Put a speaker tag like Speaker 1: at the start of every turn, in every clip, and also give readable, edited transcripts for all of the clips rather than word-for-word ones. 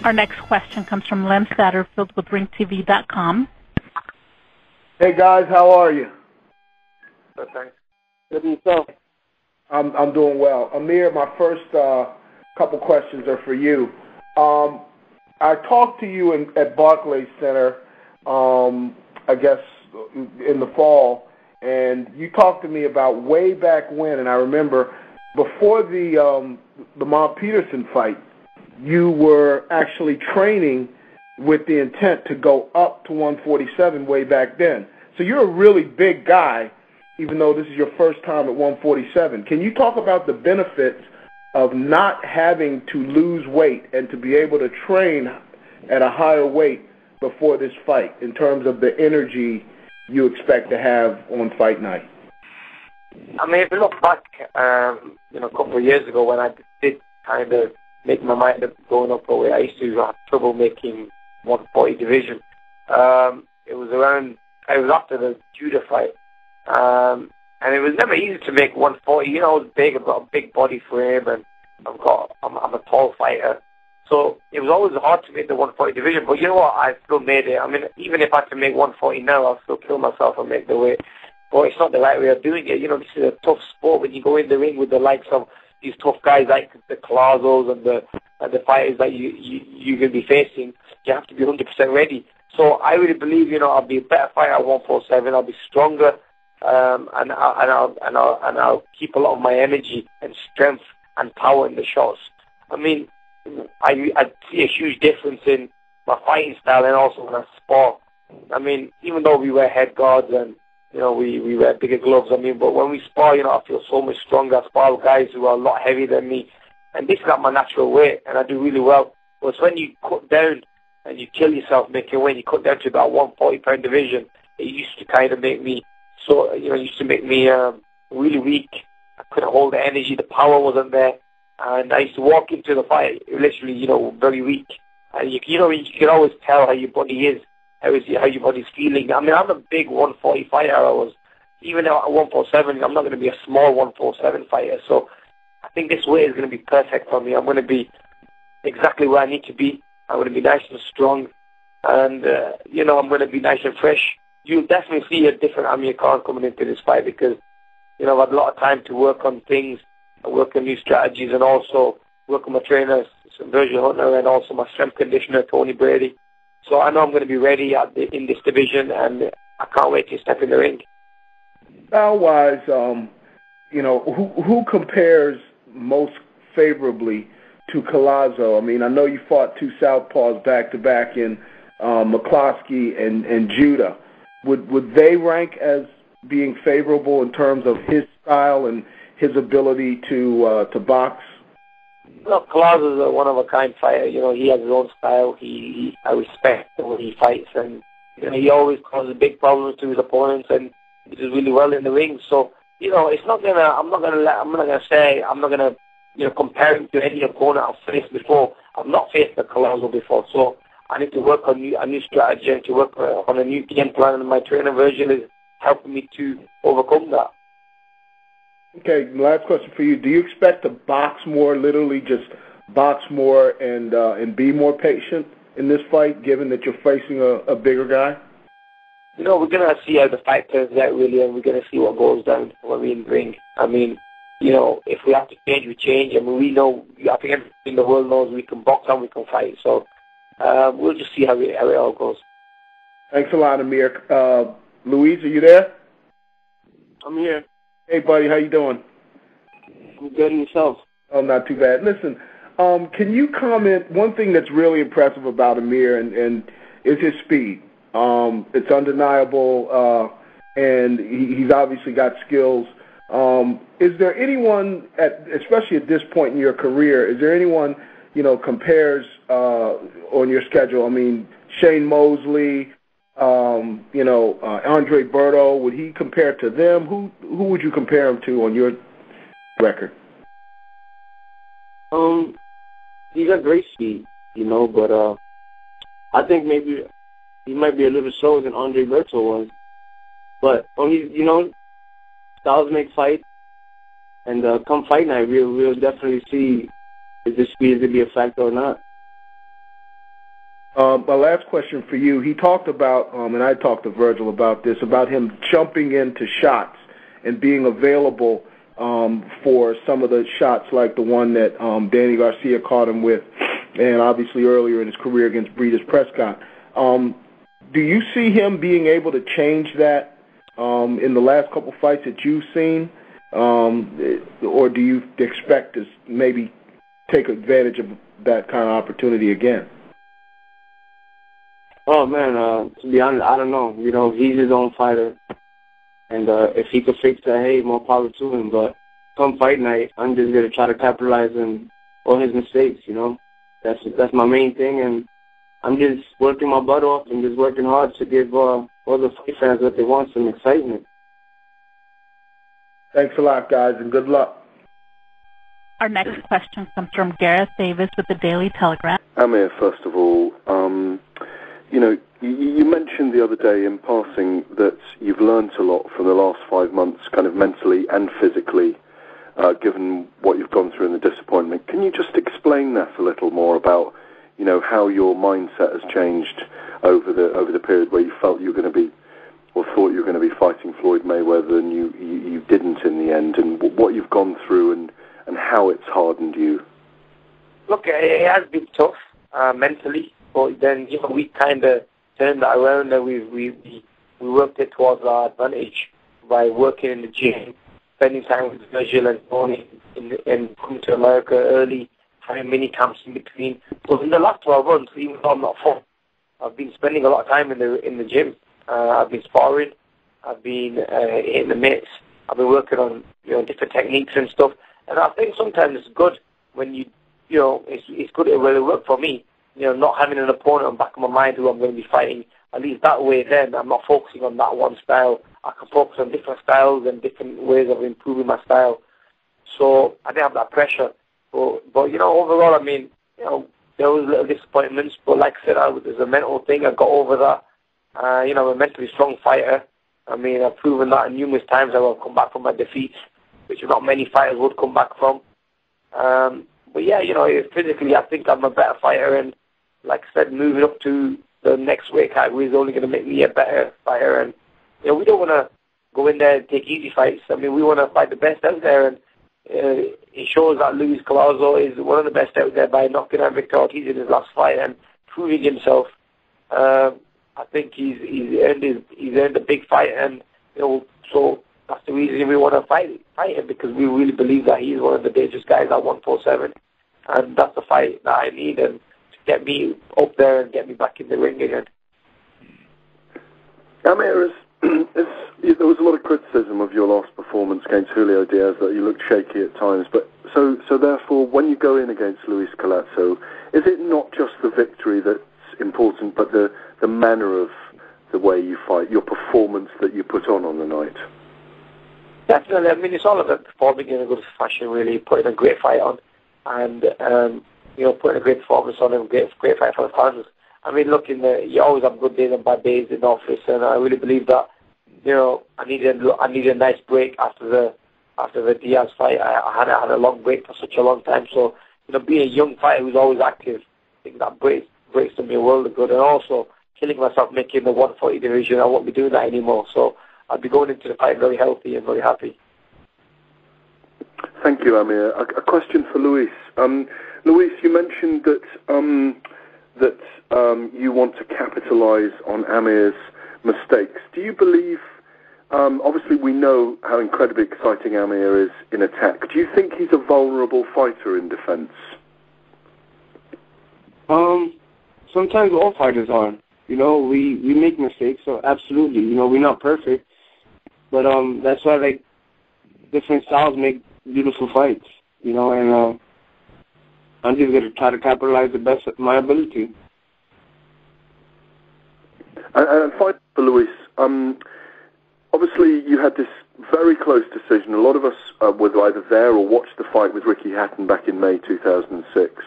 Speaker 1: Our next question comes from Len Satterfield with ringtv.com.
Speaker 2: Hey guys, how are you?
Speaker 3: Good, thanks. Good and yourself?
Speaker 2: I'm doing well. Amir, my first couple questions are for you. I talked to you at Barclays Center, I guess in the fall, and you talked to me about way back when, and I remember before the Lamont Peterson fight, you were actually training with the intent to go up to 147 way back then. So you're a really big guy, even though this is your first time at 147. Can you talk about the benefits of not having to lose weight and to be able to train at a higher weight before this fight in terms of the energy you expect to have on fight night?
Speaker 3: I mean, if you look back, a couple of years ago when I did kind of make my mind up going up a way, I used to have trouble making 140 division. It was after the Judah fight. And it was never easy to make 140. I was big, I've got a big body frame, and I'm a tall fighter. So it was always hard to make the 140 division. But you know what? I still made it. I mean, even if I had to make 140 now, I'll still kill myself and make the weight. But it's not the right way of doing it. This is a tough sport when you go in the ring with the likes of these tough guys like the Collazos and the fighters that you're going to be facing. You have to be 100% ready. So I really believe, I'll be a better fighter at 147. I'll be stronger, and I'll keep a lot of my energy and strength and power in the shots. I mean, I see a huge difference in my fighting style and also when I spar. I mean, even though we wear head guards and we wear bigger gloves, but when we spar, I feel so much stronger. I spar with guys who are a lot heavier than me, and this is not my natural weight, and I do really well. But it's when you cut down and you kill yourself making weight, you cut down to about 140-pound division, it used to kind of make me really weak. I couldn't hold the energy, the power wasn't there, and I used to walk into the fight literally, very weak. And you can always tell how your body is, how your body's feeling. I mean, I'm a big 140 fighter. Even at 147, I'm not going to be a small 147 fighter. So I think this weight is going to be perfect for me. I'm going to be exactly where I need to be. I'm going to be nice and strong, and I'm going to be nice and fresh. You'll definitely see a different Amir Khan coming into this fight because I've had a lot of time to work on things, work on new strategies, and also work on my trainers, Virgil Hunter, and also my strength conditioner, Tony Brady. So I know I'm going to be ready in this division, and I can't wait to step in the ring.
Speaker 2: Style-wise, who compares most favorably to Collazo? I mean, I know you fought two southpaws back-to-back in McCloskey and Judah. Would they rank as being favorable in terms of his style and his ability to box?
Speaker 3: Look, Collazo is a one-of-a-kind fighter. He has his own style. I respect the way he fights, and he always causes big problems to his opponents, and he does really well in the ring. So it's not gonna. I'm not gonna compare him to any opponent I've faced before. I've not faced a Collazo before, so I need to work on a new strategy and to work on a new game plan, and my trainer Virgil is helping me to overcome that.
Speaker 2: Okay, last question for you. Do you expect to box more, literally just box more and be more patient in this fight, given that you're facing a bigger guy?
Speaker 3: We're going to see how the fight turns out, really, and we're going to see what goes down when we in the ring. I mean, if we have to change, we change. I mean, we know, I think everyone in the world knows we can box and we can fight. So we'll just see how it all goes.
Speaker 2: Thanks a lot, Amir. Luis, are you there?
Speaker 4: I'm here.
Speaker 2: Hey, buddy, how you doing?
Speaker 4: I'm good, and yourself?
Speaker 2: Oh, not too bad. Listen, can you comment? One thing that's really impressive about Amir and is his speed. It's undeniable, and he's obviously got skills. Is there anyone, especially at this point in your career, is there anyone compares on your schedule? I mean, Shane Mosley. Andre Berto, would he compare to them? Who would you compare him to on your record?
Speaker 4: He got great speed, but I think maybe he might be a little slower than Andre Berto was. But styles make fight, and come fight night, we'll definitely see if the speed is going to be a factor or not.
Speaker 2: My last question for you. He talked about, and I talked to Virgil about this, about him jumping into shots and being available for some of the shots like the one that Danny Garcia caught him with, and obviously earlier in his career against Breeders Prescott. Do you see him being able to change that in the last couple fights that you've seen, or do you expect to maybe take advantage of that kind of opportunity again?
Speaker 4: Oh, man, to be honest, I don't know. You know, he's his own fighter. And if he could fix that, hey, more power to him. But come fight night, I'm just going to try to capitalize on all his mistakes, you know. That's my main thing. And I'm just working my butt off and just working hard to give all the fight fans what they want, some excitement.
Speaker 2: Thanks a lot, guys, and good luck.
Speaker 1: Our next question comes from Gareth Davis with the Daily Telegraph.
Speaker 5: Amir, first of all, you know, you mentioned the other day in passing that you've learned a lot from the last 5 months, kind of mentally and physically, given what you've gone through and the disappointment. Can you just explain that a little more about, you know, how your mindset has changed over the period where you felt you were going to be, or thought you were going to be fighting Floyd Mayweather and you didn't in the end, and what you've gone through and how it's hardened you?
Speaker 3: Look, it has been tough mentally, but then, you know, we kind of turned that around and we worked it towards our advantage by working in the gym, spending time with Virgil and Tony, and coming to America early, having mini camps in between. So in the last 12 months, even though I'm not fun, I've been spending a lot of time in the gym. I've been sparring, I've been hitting the mitts, I've been working on, you know, different techniques and stuff. And I think sometimes it's good when you know, it's good it really worked for me. You know, not having an opponent on the back of my mind who I'm going to be fighting. At least that way then I'm not focusing on that one style. I can focus on different styles and different ways of improving my style. So I didn't have that pressure. But you know, overall, I mean, you know, there was little disappointments. But like I said, there's a mental thing. I got over that. You know, I'm a mentally strong fighter. I mean, I've proven that numerous times. I will come back from my defeats, which not many fighters would come back from. But yeah, you know, physically I think I'm a better fighter, and like I said, moving up to the next weight category is only going to make me a better fighter. And you know, we don't want to go in there and take easy fights. I mean, we want to fight the best out there, and it shows that Luis Collazo is one of the best out there by knocking out Victor Ortiz in his last fight and proving himself. I think he's earned a big fight, and you know, so that's the reason we want to fight him, because we really believe that he's one of the dangerous guys at 147, and that's the fight that I need, and to get me up there and get me back in the ring again.
Speaker 5: Amir, there was a lot of criticism of your last performance against Julio Diaz, that you looked shaky at times. But so therefore, when you go in against Luis Collazo, is it not just the victory that's important, but the manner of the way you fight, your performance that you put on the night?
Speaker 3: Definitely. I mean, it's all about performing in a good fashion, really, putting a great fight on, and you know, putting a great performance on and great fight for the fans. I mean, look, you always have good days and bad days in the office, and I really believe that, you know, I needed a nice break after the Diaz fight. I hadn't had a long break for such a long time, so you know, being a young fighter who's always active, I think that breaks to me a world of good. And also killing myself making the 140 division, I won't be doing that anymore. So I'll be going into the fight very healthy and very happy.
Speaker 5: Thank you, Amir. A question for Luis. Luis, you mentioned that you want to capitalize on Amir's mistakes. Do you believe, obviously we know how incredibly exciting Amir is in attack. Do you think he's a vulnerable fighter in defense?
Speaker 4: Sometimes all fighters are. You know, we make mistakes, so absolutely. You know, we're not perfect. But that's why, like, different styles make beautiful fights, you know, and I'm just going to try to capitalize the best of my ability.
Speaker 5: And finally, for Luis, obviously you had this very close decision. A lot of us were either there or watched the fight with Ricky Hatton back in May 2006.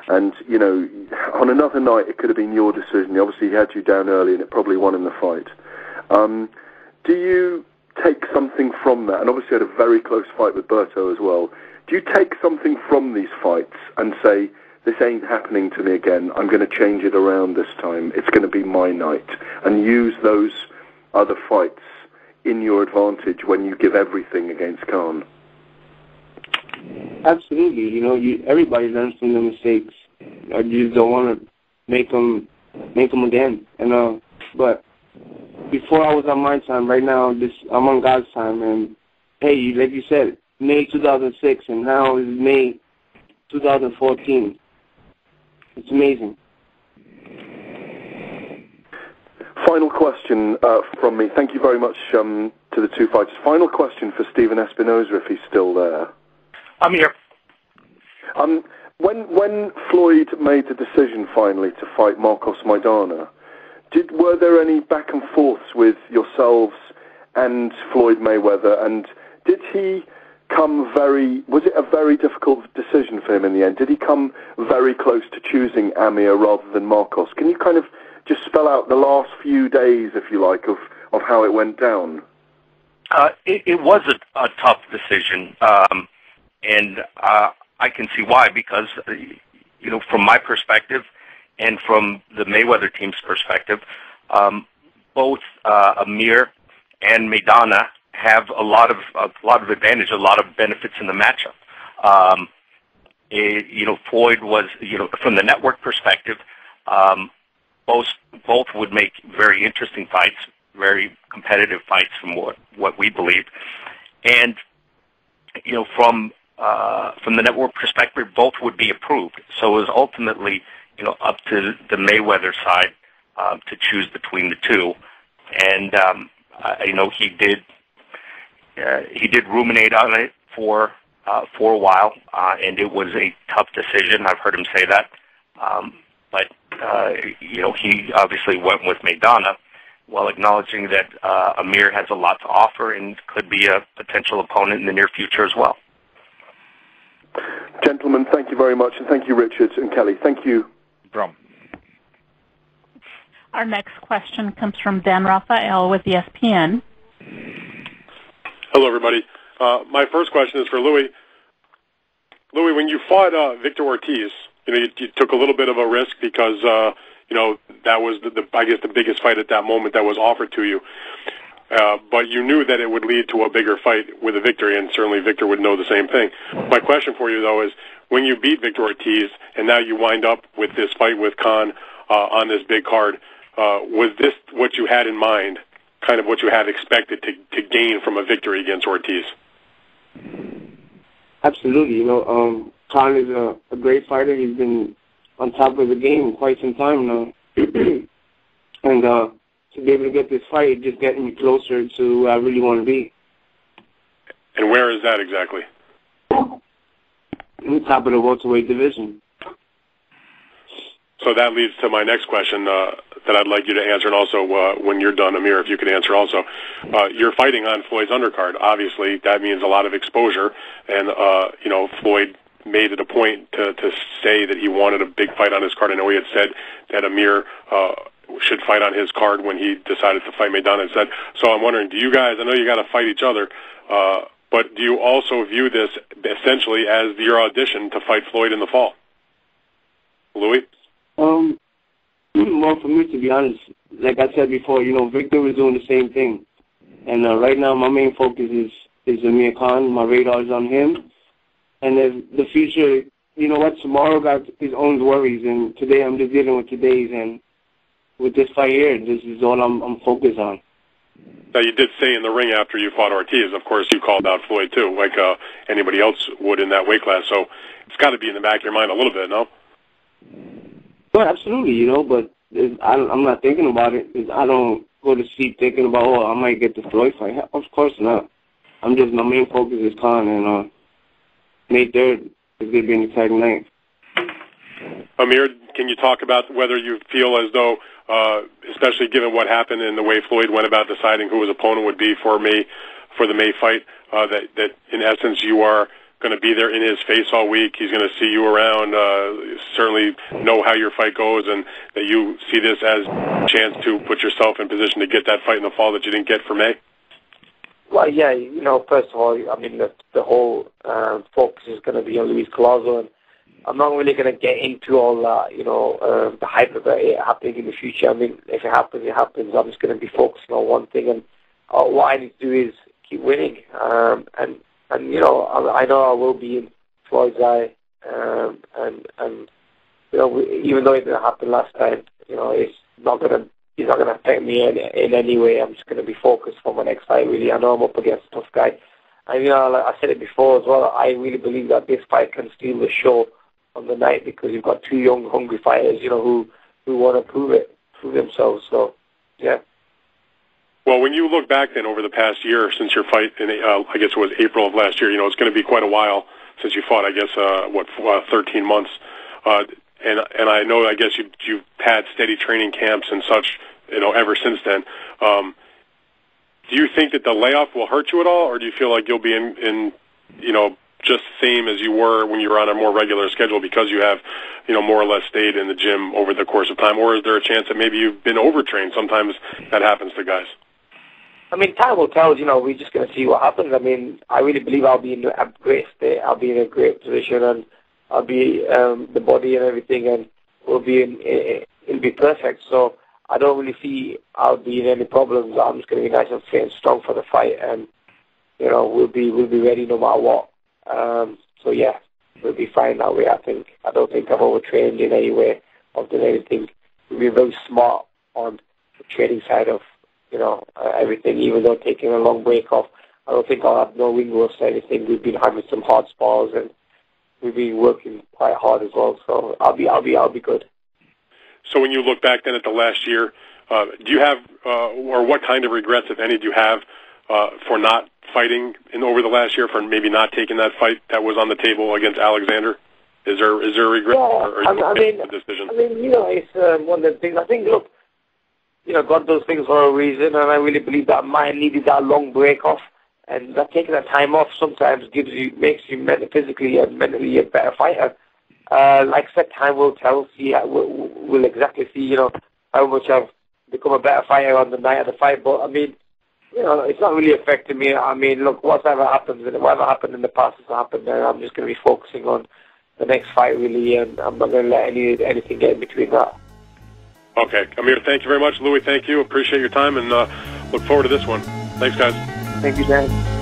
Speaker 5: And, you know, on another night it could have been your decision. Obviously he had you down early and it probably won in the fight. Do you take something from that? And obviously you had a very close fight with Berto as well. Do you take something from these fights and say, this ain't happening to me again. I'm going to change it around this time. It's going to be my night. And use those other fights in your advantage when you give everything against Khan.
Speaker 4: Absolutely. You know, everybody learns from their mistakes. You just don't want to make them again. And but before I was on my time, right now I'm on God's time. And hey, like you said, May 2006, and now is May 2014. It's amazing.
Speaker 5: Final question from me. Thank you very much to the two fighters. Final question for Stephen Espinosa, if he's still there.
Speaker 6: I'm here.
Speaker 5: When Floyd made the decision finally to fight Marcos Maidana, were there any back and forths with yourselves and Floyd Mayweather? And did he was it a very difficult decision for him in the end? Did he come very close to choosing Amir rather than Marcos? Can you kind of just spell out the last few days, if you like, of how it went down?
Speaker 6: It was a tough decision, and I can see why, because, you know, from my perspective and from the Mayweather team's perspective, both Amir and Maidana have a lot of advantage, a lot of benefits in the matchup. You know, Floyd was, you know, from the network perspective, both would make very interesting fights, very competitive fights from what we believe, and you know, from the network perspective, both would be approved. So it was ultimately, you know, up to the Mayweather side to choose between the two, and you know, he did ruminate on it for a while, and it was a tough decision. I've heard him say that, but you know, he obviously went with Maidana, while acknowledging that Amir has a lot to offer and could be a potential opponent in the near future as well.
Speaker 5: Gentlemen, thank you very much, and thank you, Richard and Kelly. Thank you.
Speaker 6: Brom.
Speaker 1: Our next question comes from Dan Rafael with ESPN.
Speaker 7: Hello, everybody. My first question is for Louis. Louis, when you fought Victor Ortiz, you know, you took a little bit of a risk because, you know, that was, I guess, the biggest fight at that moment that was offered to you. But you knew that it would lead to a bigger fight with a victory, and certainly Victor would know the same thing. My question for you, though, is when you beat Victor Ortiz and now you wind up with this fight with Khan on this big card, was this what you had in mind, kind of what you had expected to gain from a victory against Ortiz?
Speaker 4: Absolutely. You know, Khan is a great fighter. He's been on top of the game quite some time now. And to be able to get this fight, just getting me closer to where I really want to be.
Speaker 7: And where is that exactly?
Speaker 4: In the top of the welterweight division.
Speaker 7: So that leads to my next question that I'd like you to answer, and also when you're done, Amir, if you could answer also. You're fighting on Floyd's undercard. Obviously, that means a lot of exposure, and you know, Floyd made it a point to say that he wanted a big fight on his card. I know he had said that Amir should fight on his card when he decided to fight Maidana instead. So I'm wondering, do you guys, I know you got to fight each other, but do you also view this essentially as your audition to fight Floyd in the fall? Louis?
Speaker 4: Well, for me, to be honest, like I said before, you know, Victor was doing the same thing. And right now my main focus is Amir Khan. My radar is on him. And if the future, you know what, tomorrow got his own worries, and today I'm just dealing with today's. And with this fight here, this is all I'm focused on.
Speaker 7: Now, you did say in the ring after you fought Ortiz, of course, you called out Floyd too, like anybody else would in that weight class. So it's got to be in the back of your mind a little bit, no?
Speaker 4: Well, absolutely, you know, but I'm not thinking about it. I don't go to sleep thinking about, I might get the Floyd fight. Of course not. My main focus is Khan, and May 3rd is going to be an exciting night.
Speaker 7: Amir, can you talk about whether you feel as though, especially given what happened and the way Floyd went about deciding who his opponent would be for the May fight, that in essence you are going to be there in his face all week. He's going to see you around, certainly know how your fight goes, and that you see this as a chance to put yourself in position to get that fight in the fall that you didn't get for May?
Speaker 3: Well, yeah, you know, first of all, I mean, the whole focus is going to be on Luis Collazo, and I'm not really going to get into all that, the hype about it happening in the future. I mean, if it happens, it happens. I'm just going to be focusing on one thing, and what I need to do is keep winning. And I know I will be in Floyd's eye, and even though it didn't happen last time, it's not going to affect me in any way. I'm just going to be focused for my next fight. Really, I know I'm up against a tough guy. And like I said it before as well, I really believe that this fight can steal the show on the night, because you've got two young, hungry fighters, who want to prove themselves. So, yeah.
Speaker 7: Well, when you look back then over the past year since your fight in, I guess it was April of last year, it's going to be quite a while since you fought. I guess 13 months. And I know, I guess you've had steady training camps and such, ever since then. Do you think that the layoff will hurt you at all, or do you feel like you'll be in just the same as you were when you were on a more regular schedule because you have, more or less stayed in the gym over the course of time? Or is there a chance that maybe you've been overtrained? Sometimes that happens to guys.
Speaker 3: I mean, time will tell. We're just going to see what happens. I mean, I really believe I'll be in a great state. I'll be in a great position, and I'll be the body and everything, and it'll be perfect. So I don't really see I'll be in any problems. I'm just going to be nice and fit and strong for the fight, and we'll be ready no matter what. So yeah, we'll be fine that way. I don't think I've overtrained in any way or done anything. We'll be very smart on the training side of everything. Even though taking a long break off, I don't think I'll have no ring rust or anything. We've been having some hard spars, and we've been working quite hard as well. So I'll be good.
Speaker 7: So when you look back then at the last year, do you have, or what kind of regrets, if any, do you have for not fighting over the last year, for maybe not taking that fight that was on the table against Alexander? Is there a regret?
Speaker 3: Yeah,
Speaker 7: the decision?
Speaker 3: It's one of the things. I think, look, God does things for a reason, and I really believe that mine needed that long break off, and that taking that time off sometimes makes you physically and mentally a better fighter. Like I said, time will tell. We'll exactly see, how much I've become a better fighter on the night of the fight. But I mean, it's not really affecting me. I mean, look, whatever happened in the past has happened, and I'm just going to be focusing on the next fight, really, and I'm not going to let anything get in between that.
Speaker 7: Okay, Amir, thank you very much. Louis, thank you. Appreciate your time, and look forward to this one. Thanks, guys.
Speaker 3: Thank you, Dan.